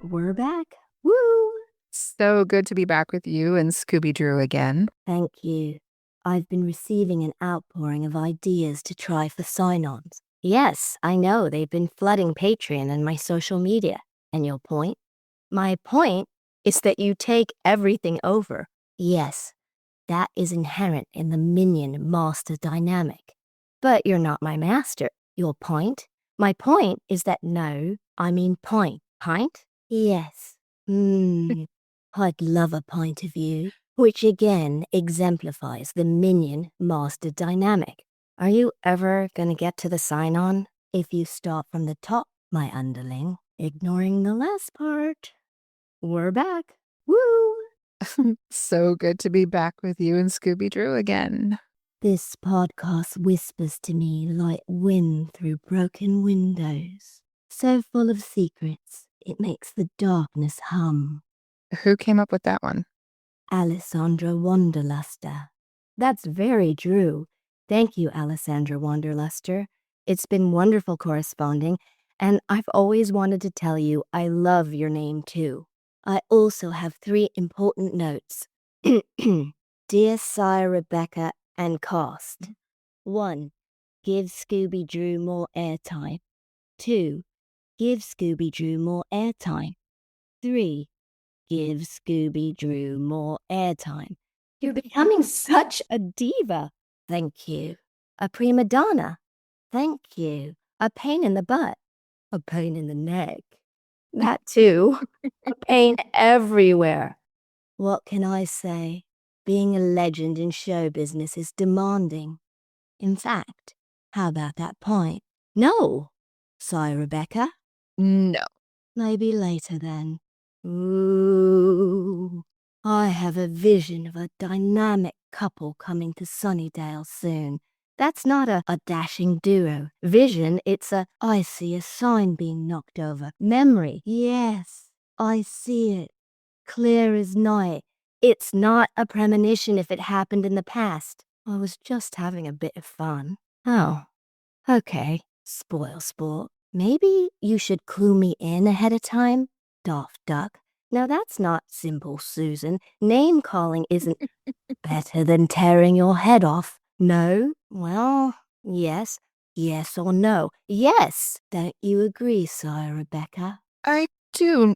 We're back. Woo! So good to be back with you and Scooby Dru again. Thank you. I've been receiving an outpouring of ideas to try for sign-ons. Yes, I know they've been flooding Patreon and my social media. And your point? My point is that you take everything over. Yes, that is inherent in the minion-master dynamic. But you're not my master. Your point? My point is that no, I mean point. Pint? Yes. I'd love a point of view, which again exemplifies the minion-master dynamic. Are you ever gonna get to the sign-on? If you start from the top, my underling, ignoring the last part. We're back. Woo! So good to be back with you and Scooby Dru again. This podcast whispers to me like wind through broken windows. So full of secrets, it makes the darkness hum. Who came up with that one? Alessandra Wanderluster. That's very Dru. Thank you, Alessandra Wanderluster. It's been wonderful corresponding, and I've always wanted to tell you I love your name too. I also have 3 important notes. Dear Sire, Rebecca, and Cost. 1. Give Scooby Dru more airtime. 2. Give Scooby Dru more airtime. 3. Give Scooby Dru more airtime. You're becoming such a diva. Thank you. A prima donna. Thank you. A pain in the butt. A pain in the neck. That too. A pain everywhere. What can I say? Being a legend in show business is demanding. In fact, how about that point? No. Sire, Rebecca? No. Maybe later then. Ooh, I have a vision of a dynamic couple coming to Sunnydale soon. That's not a dashing duo. Vision, it's I see a sign being knocked over. Memory, yes, I see it. Clear as night. It's not a premonition if it happened in the past. I was just having a bit of fun. Oh, okay. Spoil sport. Maybe you should clue me in ahead of time? Daft Duck. Now that's not simple, Susan. Name calling isn't better than tearing your head off. No? Well, yes. Yes or no? Yes! Don't you agree, Sire, Rebecca? I do.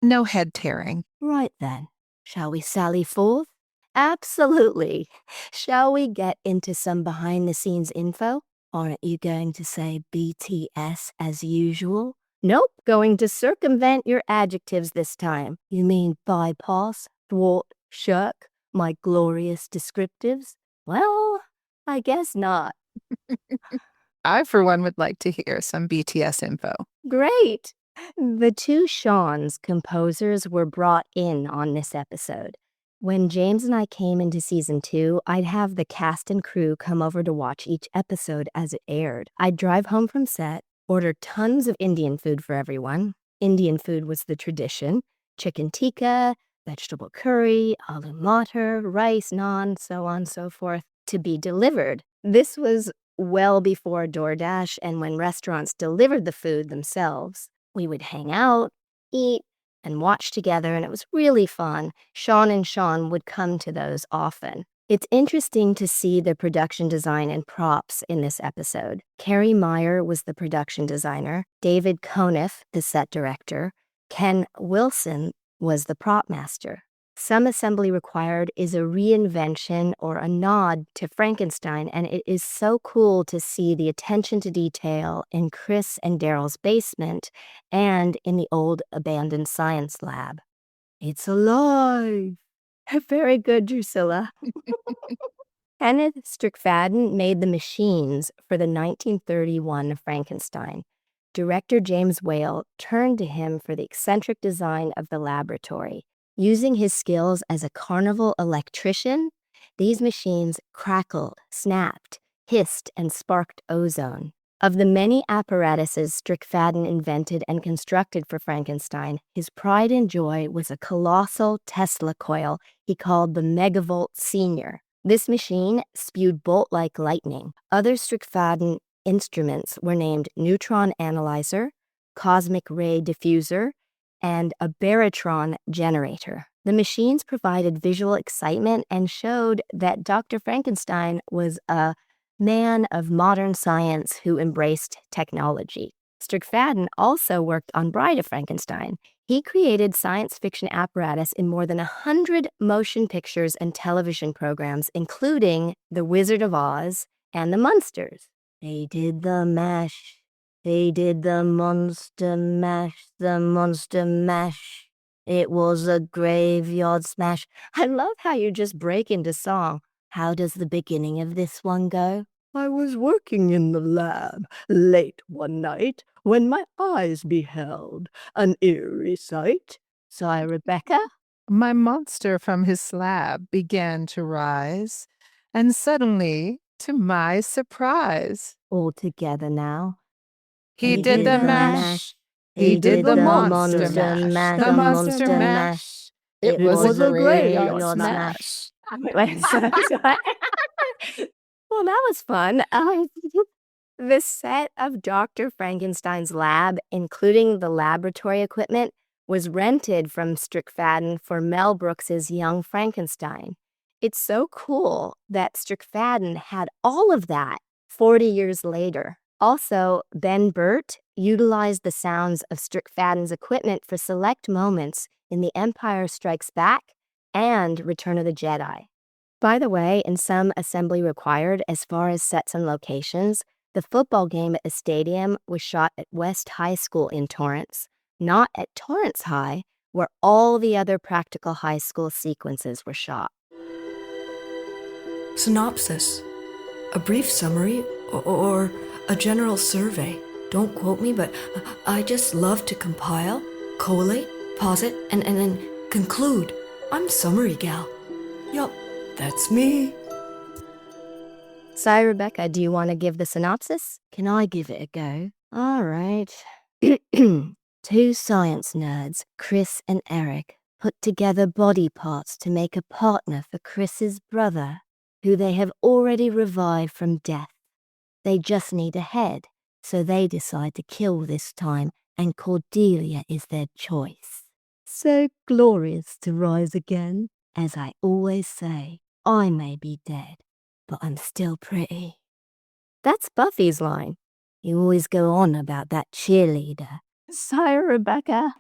No head tearing. Right then. Shall we sally forth? Absolutely. Shall we get into some behind-the-scenes info? Aren't you going to say BTS as usual? Nope, going to circumvent your adjectives this time. You mean bypass, thwart, shirk, my glorious descriptives? Well, I guess not. I, for one, would like to hear some BTS info. Great! The 2 Seans, composers, were brought in on this episode. When James and I came into season 2, I'd have the cast and crew come over to watch each episode as it aired. I'd drive home from set, order tons of Indian food for everyone. Indian food was the tradition. Chicken tikka, vegetable curry, aloo matar, rice, naan, so on and so forth, to be delivered. This was well before DoorDash and when restaurants delivered the food themselves. We would hang out, eat, and watch together, and it was really fun. Sean and Sean would come to those often. It's interesting to see the production design and props in this episode. Kerri Meyer was the production designer, David Conniff, the set director, Ken Wilson was the prop master. Some assembly required is a reinvention or a nod to Frankenstein, and it is so cool to see the attention to detail in Chris and Daryl's basement and in the old abandoned science lab. It's alive! Very good, Drusilla. Kenneth Strickfaden made the machines for the 1931 Frankenstein. Director James Whale turned to him for the eccentric design of the laboratory. Using his skills as a carnival electrician, these machines crackled, snapped, hissed, and sparked ozone. Of the many apparatuses Strickfaden invented and constructed for Frankenstein, his pride and joy was a colossal Tesla coil he called the Megavolt Senior. This machine spewed bolt-like lightning. Other Strickfaden instruments were named Neutron Analyzer, Cosmic Ray Diffuser, and a barytron generator. The machines provided visual excitement and showed that Dr. Frankenstein was a man of modern science who embraced technology. Strickfaden also worked on Bride of Frankenstein. He created science fiction apparatus in more than 100 motion pictures and television programs, including The Wizard of Oz and The Munsters. They did the mash. They did the monster mash, the monster mash. It was a graveyard smash. I love how you just break into song. How does the beginning of this one go? I was working in the lab late one night when my eyes beheld an eerie sight. Sigh, Rebecca. My monster from his slab began to rise, and suddenly, to my surprise, All together now. he did the mash. He did the monster mash. The monster mash. It was a graveyard smash. Well, that was fun. The set of Dr. Frankenstein's lab, including the laboratory equipment, was rented from Strickfaden for Mel Brooks's Young Frankenstein. It's so cool that Strickfaden had all of that 40 years later. Also, Ben Burt utilized the sounds of Strickfaden's equipment for select moments in The Empire Strikes Back and Return of the Jedi. By the way, in some assembly required as far as sets and locations, the football game at the stadium was shot at West High School in Torrance, not at Torrance High, where all the other practical high school sequences were shot. Synopsis. A brief summary or a general survey. Don't quote me, but I just love to compile, collate, posit, and then conclude. I'm summary gal. Yup, that's me. Sire, Rebecca, do you want to give the synopsis? Can I give it a go? All right. Two science nerds, Chris and Eric, put together body parts to make a partner for Chris's brother, who they have already revived from death. They just need a head, so they decide to kill this time, and Cordelia is their choice. So glorious to rise again. As I always say, I may be dead, but I'm still pretty. That's Buffy's line. You always go on about that cheerleader. Sire, Rebecca.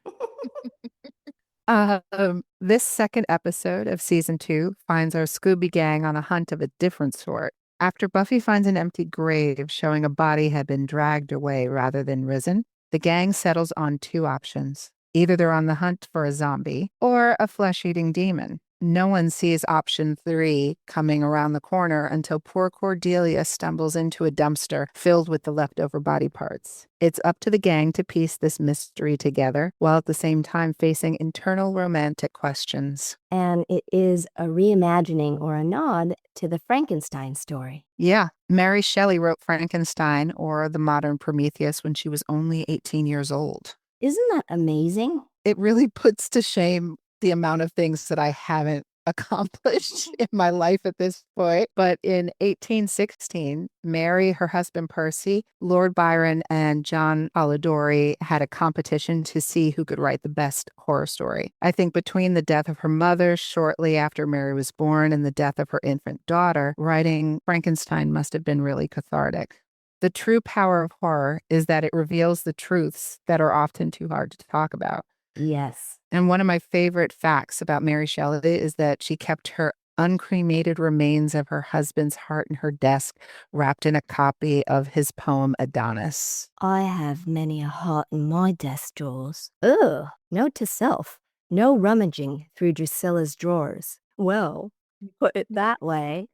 This second episode of season 2 finds our Scooby gang on a hunt of a different sort. After Buffy finds an empty grave showing a body had been dragged away rather than risen, the gang settles on two options. Either they're on the hunt for a zombie or a flesh-eating demon. No one sees option 3 coming around the corner until poor Cordelia stumbles into a dumpster filled with the leftover body parts. It's up to the gang to piece this mystery together, while at the same time facing internal romantic questions. And it is a reimagining or a nod to the Frankenstein story. Yeah, Mary Shelley wrote Frankenstein, or the modern Prometheus, when she was only 18 years old. Isn't that amazing? It really puts to shame the amount of things that I haven't accomplished in my life at this point. But in 1816, Mary, her husband Percy, Lord Byron, and John Polidori had a competition to see who could write the best horror story. I think between the death of her mother shortly after Mary was born and the death of her infant daughter, writing Frankenstein must have been really cathartic. The true power of horror is that it reveals the truths that are often too hard to talk about. Yes. And one of my favorite facts about Mary Shelley is that she kept her uncremated remains of her husband's heart in her desk, wrapped in a copy of his poem Adonis. I have many a heart in my desk drawers. Ugh, note to self, no rummaging through Drusilla's drawers. Well, put it that way,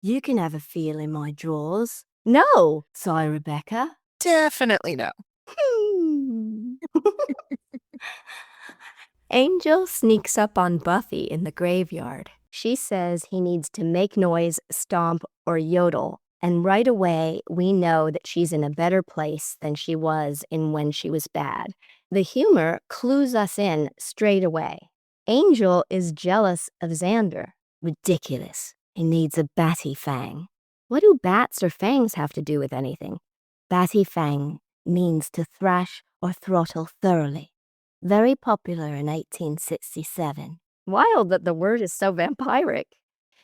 you can have a feel in my drawers. No, sigh Rebecca. Definitely no. Angel sneaks up on Buffy in the graveyard. She says he needs to make noise, stomp, or yodel, and right away we know that she's in a better place than she was in when she was bad. The humor clues us in straight away. Angel is jealous of Xander. Ridiculous. He needs a batty fang. What do bats or fangs have to do with anything? Batty fang means to thrash or throttle thoroughly. very popular in 1867. Wild that the word is so vampiric.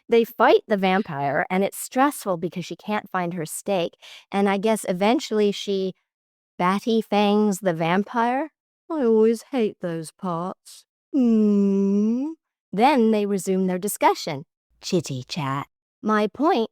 They fight the vampire, and it's stressful because she can't find her stake, and I guess eventually she batty fangs the vampire. I always hate those parts. Then they resume their discussion. Chitty chat. My point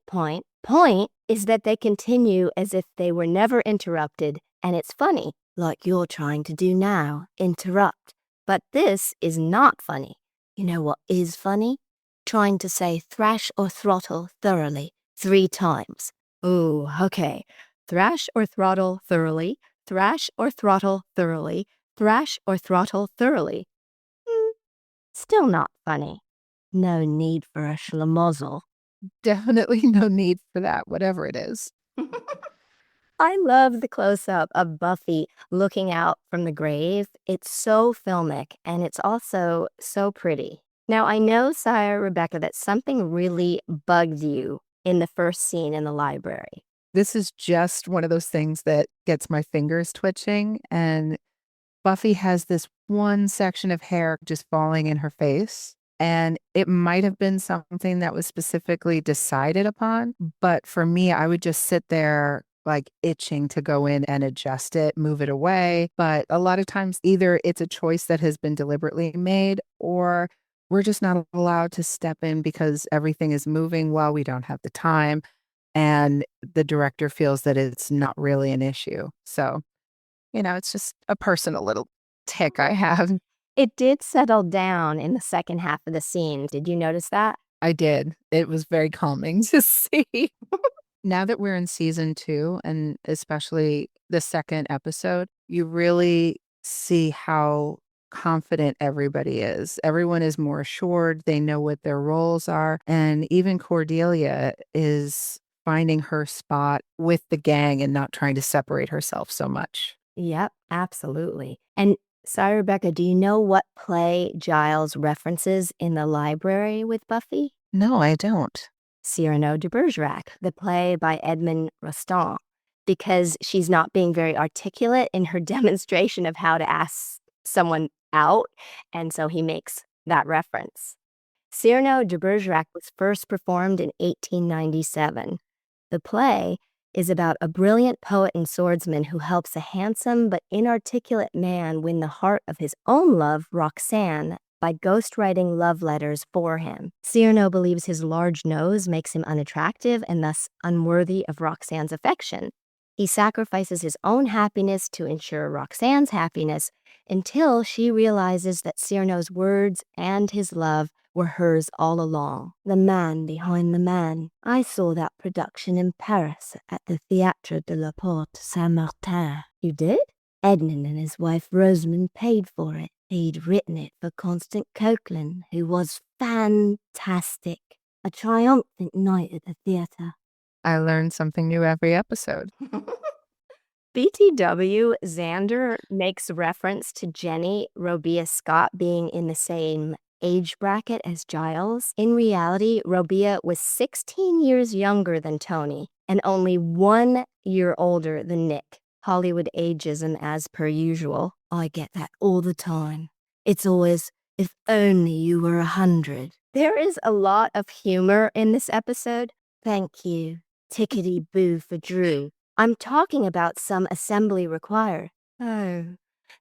is that they continue as if they were never interrupted, and it's funny, like you're trying to do now, interrupt. But this is not funny. You know what is funny? Trying to say thrash or throttle thoroughly 3 times. Ooh, okay. Thrash or throttle thoroughly, thrash or throttle thoroughly, thrash or throttle thoroughly. Still not funny. No need for a schlemozzle. Definitely no need for that, whatever it is. I love the close-up of Buffy looking out from the grave. It's so filmic, and it's also so pretty. Now, I know, Sire, Rebecca, that something really bugged you in the first scene in the library. This is just one of those things that gets my fingers twitching, and Buffy has this one section of hair just falling in her face. And it might have been something that was specifically decided upon, but for me, I would just sit there like itching to go in and adjust it, move it away. But a lot of times, either it's a choice that has been deliberately made, or we're just not allowed to step in because everything is moving while we don't have the time. And the director feels that it's not really an issue. So, it's just a personal little tick I have. It did settle down in the second half of the scene. Did you notice that? I did. It was very calming to see. Now that we're in season 2, and especially the second episode, you really see how confident everybody is. Everyone is more assured. They know what their roles are. And even Cordelia is finding her spot with the gang and not trying to separate herself so much. Yep, absolutely. And Sire Rebecca, do you know what play Giles references in the library with Buffy? No, I don't. Cyrano de Bergerac, the play by Edmond Rostand, because she's not being very articulate in her demonstration of how to ask someone out, and so he makes that reference. Cyrano de Bergerac was first performed in 1897. The play is about a brilliant poet and swordsman who helps a handsome but inarticulate man win the heart of his own love, Roxanne, by ghostwriting love letters for him. Cyrano believes his large nose makes him unattractive and thus unworthy of Roxanne's affection. He sacrifices his own happiness to ensure Roxanne's happiness until she realizes that Cyrano's words and his love were hers all along. The man behind the man. I saw that production in Paris at the Théâtre de la Porte Saint-Martin. You did? Edmund and his wife Rosamond paid for it. He'd written it for Constant Coquelin, who was fantastic. A triumphant night at the theatre. I learned something new every episode. BTW, Xander makes reference to Jenny Robia Scott being in the same age bracket as Giles. In reality, Robia was 16 years younger than Tony and only 1 year older than Nick. Hollywood ageism as per usual. I get that all the time. It's always, if only you were 100. There is a lot of humor in this episode. Thank you. Tickety-boo for Drew. I'm talking about some assembly required. Oh.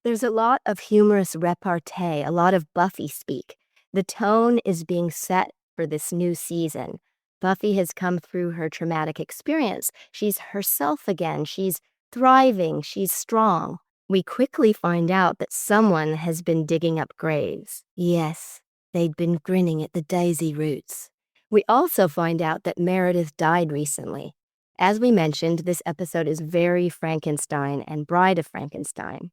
There's a lot of humorous repartee, a lot of Buffy speak. The tone is being set for this new season. Buffy has come through her traumatic experience. She's herself again. She's thriving. She's strong. We quickly find out that someone has been digging up graves. Yes, they'd been grinning at the daisy roots. We also find out that Meredith died recently. As we mentioned, this episode is very Frankenstein and Bride of Frankenstein.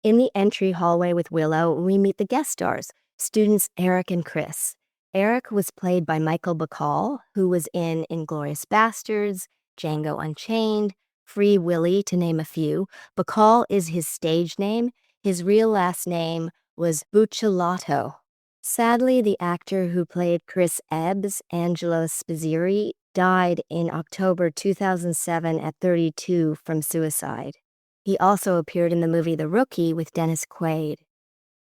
In the entry hallway with Willow, we meet the guest stars, students Eric and Chris. Eric was played by Michael Bacall, who was in Inglourious Basterds, Django Unchained, Free Willy, to name a few. Bacall is his stage name. His real last name was Buccellato. Sadly, the actor who played Chris Ebbs, Angelo Spazzeri, died in October 2007 at 32 from suicide. He also appeared in the movie The Rookie with Dennis Quaid.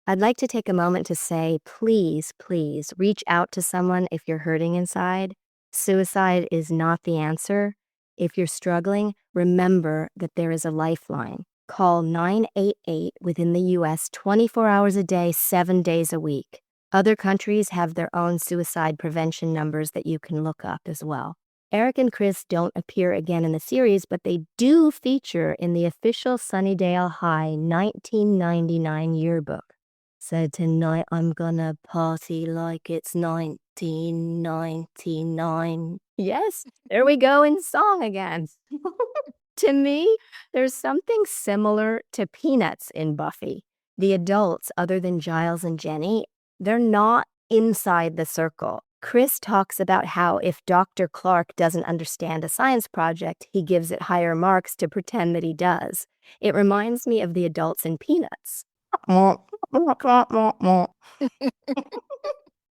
I'd like to take a moment to say, please, please reach out to someone if you're hurting inside. Suicide is not the answer. If you're struggling, remember that there is a lifeline. Call 988 within the U.S. 24 hours a day, 7 days a week. Other countries have their own suicide prevention numbers that you can look up as well. Eric and Chris don't appear again in the series, but they do feature in the official Sunnydale High 1999 yearbook. So tonight I'm gonna party like it's 1999. Yes, there we go in song again. To me, there's something similar to Peanuts in Buffy. The adults, other than Giles and Jenny, they're not inside the circle. Chris talks about how if Dr. Clark doesn't understand a science project, he gives it higher marks to pretend that he does. It reminds me of the adults in Peanuts.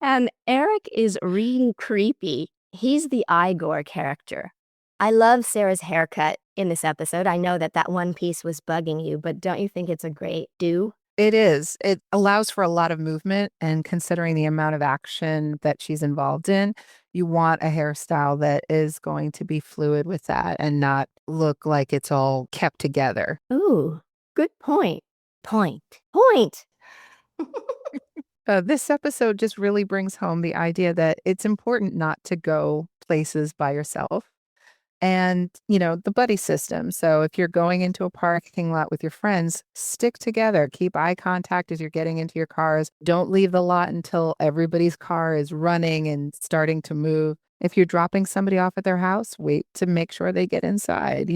And Eric is really creepy. He's the Igor character. I love Sarah's haircut in this episode. I know that one piece was bugging you, but don't you think it's a great do? It is. It allows for a lot of movement, and considering the amount of action that she's involved in, you want a hairstyle that is going to be fluid with that and not look like it's all kept together. Ooh, good point. Point. This episode just really brings home the idea that it's important not to go places by yourself. And, the buddy system. So if you're going into a parking lot with your friends, stick together. Keep eye contact as you're getting into your cars. Don't leave the lot until everybody's car is running and starting to move. If you're dropping somebody off at their house, wait to make sure they get inside,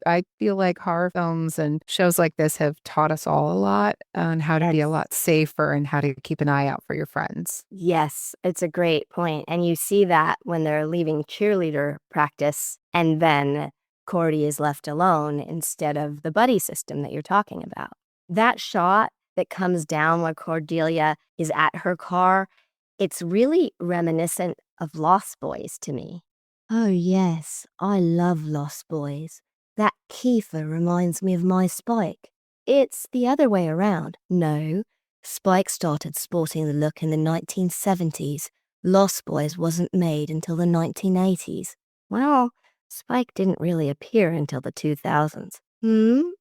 I feel like horror films and shows like this have taught us all a lot on how to be a lot safer and how to keep an eye out for your friends. Yes, it's a great point. And you see that when they're leaving cheerleader practice and then Cordy is left alone instead of the buddy system that you're talking about. That shot that comes down where Cordelia is at her car, it's really reminiscent of Lost Boys to me. Oh yes, I love Lost Boys. That Kiefer reminds me of my Spike. It's the other way around. No, Spike started sporting the look in the 1970s. Lost Boys wasn't made until the 1980s. Well, Spike didn't really appear until the 2000s.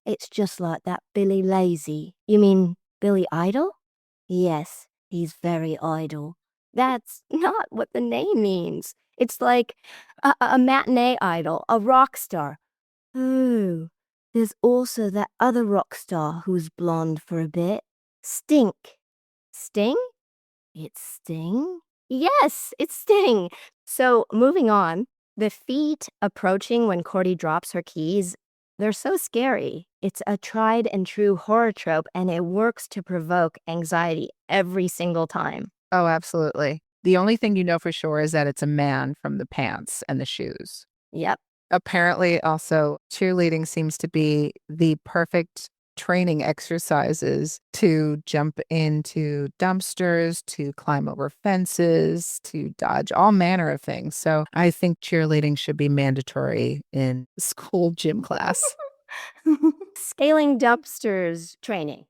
It's just like that Billy Lazy. You mean Billy Idol? Yes, he's very idle. That's not what the name means. It's like a matinee idol, a rock star. Oh, there's also that other rock star who's blonde for a bit. Stink. Sting? It's Sting? Yes, it's Sting. So, moving on, the feet approaching when Cordy drops her keys, they're so scary. It's a tried and true horror trope, and it works to provoke anxiety every single time. Oh, absolutely. The only thing you know for sure is that it's a man from the pants and the shoes. Yep. Apparently, also, cheerleading seems to be the perfect training exercises to jump into dumpsters, to climb over fences, to dodge all manner of things. So I think cheerleading should be mandatory in school gym class. Scaling dumpsters training.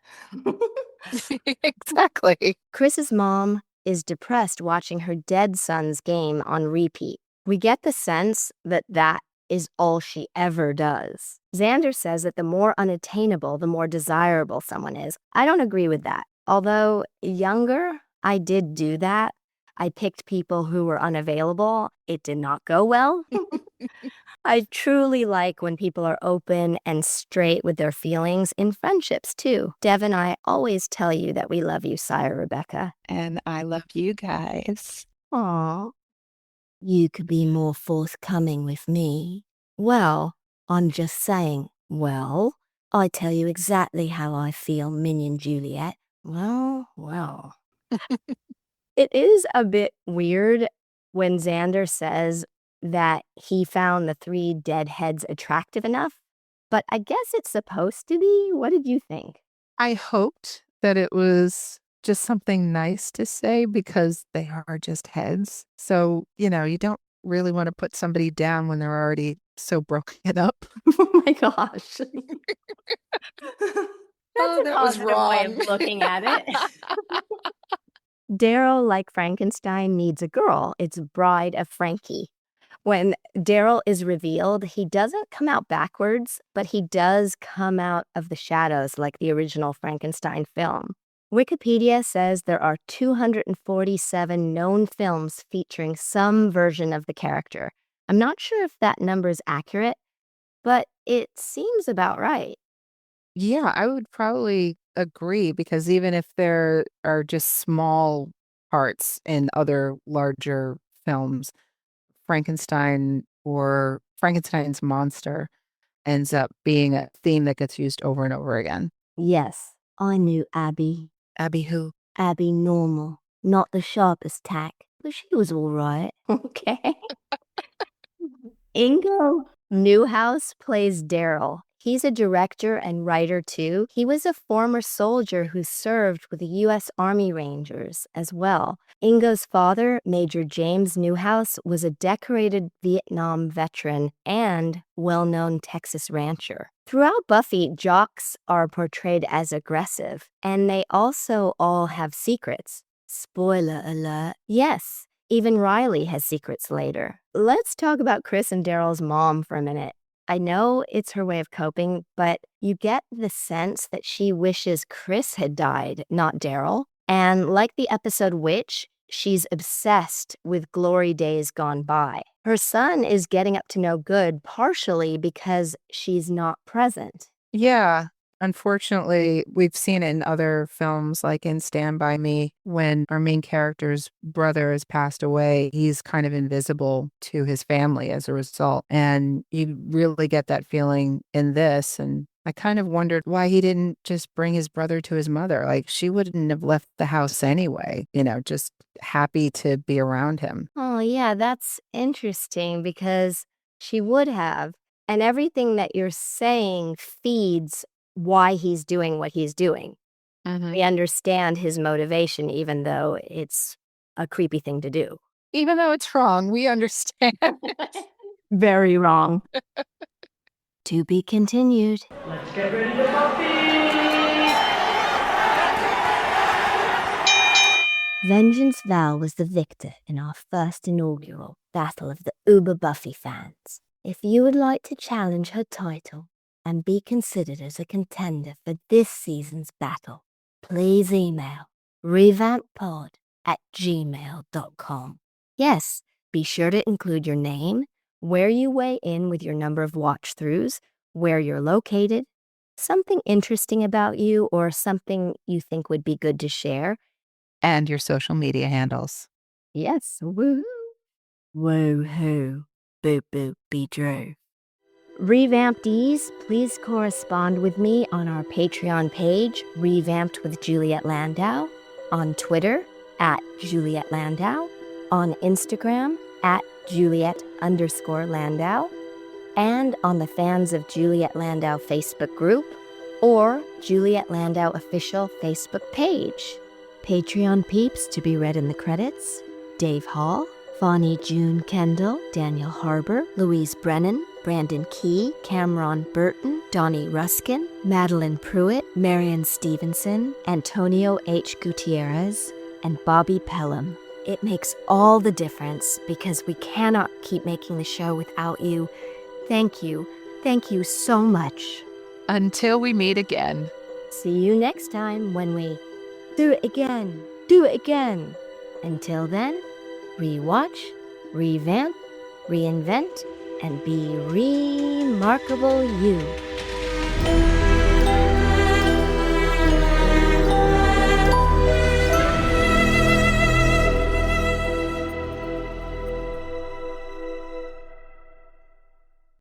Exactly. Chris's mom is depressed watching her dead son's game on repeat. We get the sense that is all she ever does. Xander says that the more unattainable, the more desirable someone is. I don't agree with that. Although younger, I did do that. I picked people who were unavailable. It did not go well. I truly like when people are open and straight with their feelings in friendships, too. Dev and I always tell you that we love you, Sire Rebecca. And I love you guys. Aw. You could be more forthcoming with me. Well, I'm just saying, I tell you exactly how I feel, Minion Juliet. Well. It is a bit weird when Xander says that he found the 3 dead heads attractive enough, but I guess it's supposed to be. What did you think? I hoped that it was just something nice to say because they are just heads. So, you don't really want to put somebody down when they're already so broken up. Oh my gosh. Oh, That's a that was positive way of wrong. looking at it. Daryl, like Frankenstein, needs a girl. It's Bride of Frankie. When Daryl is revealed, he doesn't come out backwards, but he does come out of the shadows like the original Frankenstein film. Wikipedia says there are 247 known films featuring some version of the character. I'm not sure if that number is accurate, but it seems about right. Yeah, I would probably agree because even if there are just small parts in other larger films, Frankenstein or Frankenstein's monster ends up being a theme that gets used over and over again. Yes, I knew Abby. Abby who? Abby Normal. Not the sharpest tack, but she was all right. Okay. Ingo Newhouse plays Daryl. He's a director and writer too. He was a former soldier who served with the U.S. Army Rangers as well. Ingo's father, Major James Newhouse, was a decorated Vietnam veteran and well-known Texas rancher. Throughout Buffy, jocks are portrayed as aggressive, and they also all have secrets. Spoiler alert. Yes, even Riley has secrets later. Let's talk about Chris and Daryl's mom for a minute. I know it's her way of coping, but you get the sense that she wishes Chris had died, not Daryl. And like the episode Witch, she's obsessed with glory days gone by. Her son is getting up to no good partially because she's not present. Yeah. Unfortunately, we've seen it in other films, like in Stand By Me, when our main character's brother has passed away, he's kind of invisible to his family as a result. And you really get that feeling in this. And I kind of wondered why he didn't just bring his brother to his mother. Like, she wouldn't have left the house anyway, just happy to be around him. Oh, yeah, that's interesting because she would have. And everything that you're saying feeds why he's doing what he's doing. We understand his motivation, even though it's a creepy thing to do. Even though it's wrong, we understand. Very wrong. To be continued. Let's get ready to Buffy! Vengeance Val was the victor in our first inaugural Battle of the Uber Buffy fans. If you would like to challenge her title and be considered as a contender for this season's battle, please email revampedpod@gmail.com. Yes, be sure to include your name, where you weigh in with your number of watch-throughs, where you're located, something interesting about you, or something you think would be good to share. And your social media handles. Yes, woohoo. Woohoo. Boop boop be Dru. Revamptees, please correspond with me on our Patreon page, Revamped with Juliet Landau, on Twitter, @Juliet Landau, on Instagram, @Juliet_Landau, and on the Fans of Juliet Landau Facebook group, or Juliet Landau official Facebook page. Patreon peeps to be read in the credits: Dave Hall, Fonnie June Kendall, Daniel Harbour, Louise Brennan, Brandon Key, Cameron Burton, Donnie Ruskin, Madeline Pruitt, Marion Stevenson, Antonio H. Gutierrez, and Bobby Pelham. It makes all the difference because we cannot keep making the show without you. Thank you. Thank you so much. Until we meet again. See you next time when we do it again. Do it again. Until then, rewatch, revamp, reinvent, and be remarkable you.